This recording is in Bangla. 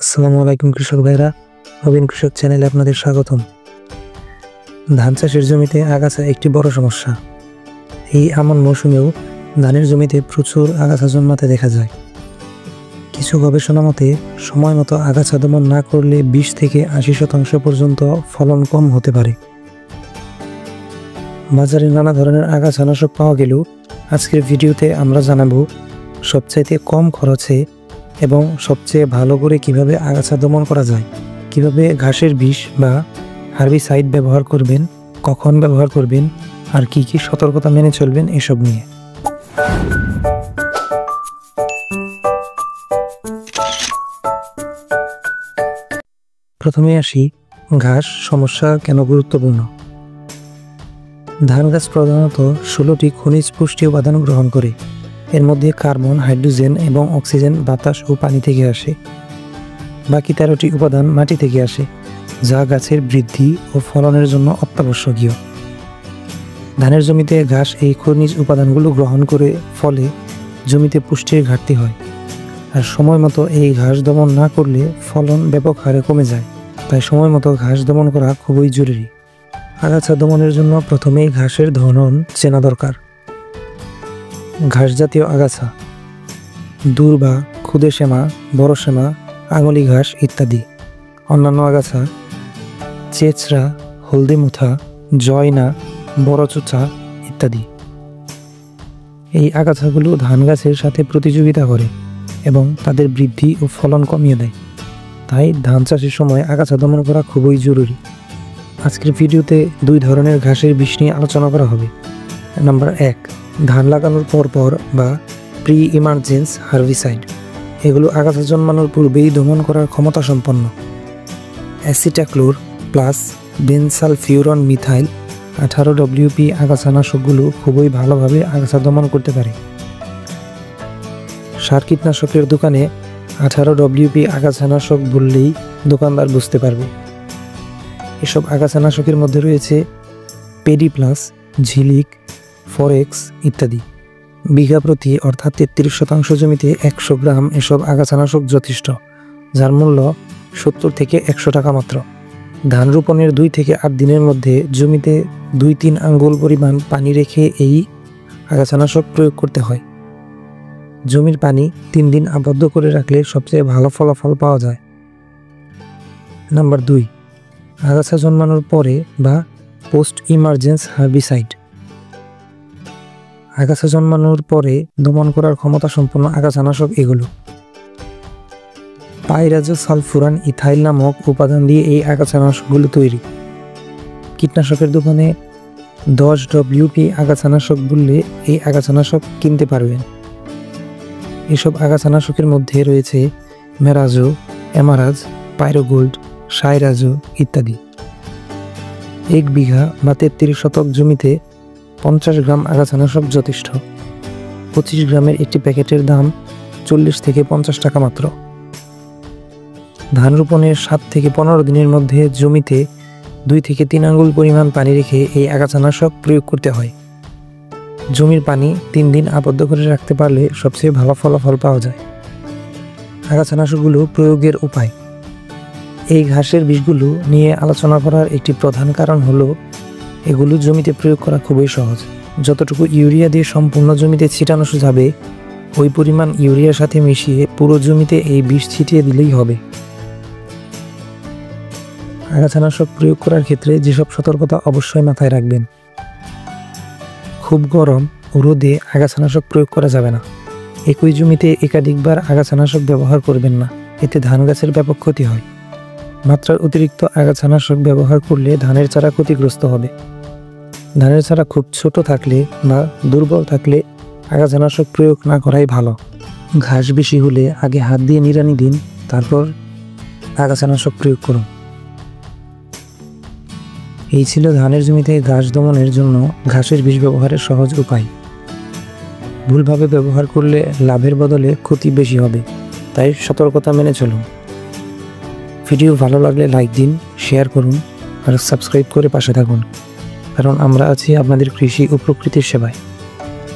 আসসালামু আলাইকুম কৃষক ভাইরা, নবীন কৃষক চ্যানেলে আপনাদের স্বাগতম। ধান চাষের জমিতে আগাছা একটি বড় সমস্যা। এই আমন মৌসুমেও ধানের জমিতে প্রচুর আগাছা জন্মাতে দেখা যায়। কিছু গবেষণা মতে সময় মতো আগাছা দমন না করলে 20 থেকে 80% পর্যন্ত ফলন কম হতে পারে। বাজারে নানা ধরনের আগাছানাশক পাওয়া গেলেও আজকের ভিডিওতে আমরা জানাবো সবচাইতে কম খরচে এবং সবচেয়ে ভালো করে কিভাবে আগাছা দমন করা যায়, কিভাবে ঘাসের বিষ বা হার্বিসাইড ব্যবহার করবেন, কখন ব্যবহার করবেন, আর কি কি সতর্কতা মেনে চলবেন এসব নিয়ে। প্রথমে আসি ঘাস সমস্যা কেন গুরুত্বপূর্ণ। ধান গাছ প্রধানত 16টি খনিজ পুষ্টি উপাদান গ্রহণ করে। এর মধ্যে কার্বন, হাইড্রোজেন এবং অক্সিজেন বাতাস ও পানি থেকে আসে। বাকি 13টি উপাদান মাটি থেকে আসে, যা গাছের বৃদ্ধি ও ফলনের জন্য অত্যাবশ্যকীয়। ধানের জমিতে ঘাস এই খনিজ উপাদানগুলো গ্রহণ করে, ফলে জমিতে পুষ্টির ঘাটতি হয়। আর সময় মতো এই ঘাস দমন না করলে ফলন ব্যাপক হারে কমে যায়। তাই সময় মতো ঘাস দমন করা খুবই জরুরি। আগাছা দমনের জন্য প্রথমেই ঘাসের ধরন চেনা দরকার। ঘাস জাতীয় আগাছা: দূর্বা, খুদে শ্যামা, বড় শ্যামা, আঙুলি ঘাস ইত্যাদি। অন্যান্য আগাছা: চেচরা, হলদে মুথা, জয়না, বড় চোচা ইত্যাদি। এই আগাছাগুলো ধান গাছের সাথে প্রতিযোগিতা করে এবং তাদের বৃদ্ধি ও ফলন কমিয়ে দেয়। তাই ধান চাষের সময় আগাছা দমন করা খুবই জরুরি। আজকের ভিডিওতে 2 ধরনের ঘাসের বিষ নিয়ে আলোচনা করা হবে। নাম্বার 1, ধান লাগানোর পর বা প্রি ইমার্জেন্স হার্বিসাইড। এগুলো আগাছা জন্মানোর পূর্বেই দমন করার ক্ষমতা সম্পন্ন। অ্যাসিটাক্লোর প্লাস বেনসালফিউরন মিথাইল 18 WP আগাছানাশকগুলো খুবই ভালোভাবে আগাছা দমন করতে পারে। সার কীটনাশকের দোকানে 18 WP আগাছানাশক বললেই দোকানদার বুঝতে পারবে। এসব আগাছানাশকের মধ্যে রয়েছে পেডি প্লাস, ঝিলিক, ফরেক্স ইত্যাদি। বিঘা প্রতি অর্থাৎ 33% জমিতে 100 গ্রাম এসব আগাছানাশক যথেষ্ট, যার মূল্য 70 থেকে 100 টাকা মাত্র। ধান রোপণের 2 থেকে 8 দিনের মধ্যে জমিতে 2-3 আঙ্গুল পরিমাণ পানি রেখে এই আগাছানাশক প্রয়োগ করতে হয়। জমির পানি 3 দিন আবদ্ধ করে রাখলে সবচেয়ে ভালো ফলাফল পাওয়া যায়। নাম্বার 2, আগাছা জন্মানোর পরে বা পোস্ট ইমার্জেন্স হার্বিসাইড। আগাছা জন্মানোর পরে দমন করার ক্ষমতা সম্পন্ন আগাছানাশক এগুলো: পাইরাজোসালফুরান ইথাইল নামক উপাদান দিয়ে এই আগাছানাশকগুলো তৈরি। কীটনাশকের দোকানে 10 WP আগাছানাশক বললে এই আগাছানাশক কিনতে পারবেন। এসব আগাছানাশকের মধ্যে রয়েছে মেরাজো, এমারাজ, পাইরোগোল্ড, সাইরাজো ইত্যাদি। 1 বিঘা বা 33 শতক জমিতে 50 গ্রাম আগাছানাশক যথেষ্ট। 25 গ্রামের একটি প্যাকেটের দাম 40 থেকে 50 টাকা মাত্র। ধান রোপণের 7 থেকে 15 দিনের মধ্যে জমিতে 2 থেকে 3 আঙ্গুল পরিমাণ পানি রেখে এই আগাছানাশক প্রয়োগ করতে হয়। জমির পানি 3 দিন আবদ্ধ করে রাখতে পারলে সবচেয়ে ভালো ফলাফল পাওয়া যায়। আগাছানাশকগুলো প্রয়োগের উপায়: এই ঘাসের বিষগুলো নিয়ে আলোচনা করার একটি প্রধান কারণ হলো এগুলো জমিতে প্রয়োগ করা খুবই সহজ। যতটুকু ইউরিয়া দিয়ে সম্পূর্ণ জমিতে ছিটানো যাবে, ওই পরিমাণ ইউরিয়ার সাথে মিশিয়ে পুরো জমিতে এই বিষ ছিটিয়ে দিলেই হবে। আগাছানাশক প্রয়োগ করার ক্ষেত্রে যেসব সতর্কতা অবশ্যই মাথায় রাখবেন: খুব গরম ও রোদে আগাছানাশক প্রয়োগ করা যাবে না। একই জমিতে একাধিকবার আগাছানাশক ব্যবহার করবেন না, এতে ধান গাছের ব্যাপক ক্ষতি হয়। মাত্রার অতিরিক্ত আগাছানাশক ব্যবহার করলে ধানের চারা ক্ষতিগ্রস্ত হবে। ধানের চারা খুব ছোট থাকলে বা দুর্বল থাকলে আগাছানাশক প্রয়োগ না করাই ভালো। ঘাস বেশি হলে আগে হাত দিয়ে নিড়ানি দিন, তারপর আগাছানাশক প্রয়োগ করুন। এই ছিল ধানের জমিতে ঘাস দমনের জন্য ঘাসের বিষ ব্যবহারের সহজ উপায়। ভুলভাবে ব্যবহার করলে লাভের বদলে ক্ষতি বেশি হবে, তাই সতর্কতা মেনে চলুন। ভিডিও ভালো লাগলে লাইক দিন, শেয়ার করুন আর সাবস্ক্রাইব করে পাশে থাকুন, কারণ আমরা আছি আপনাদের কৃষি ও প্রকৃতির সেবায়।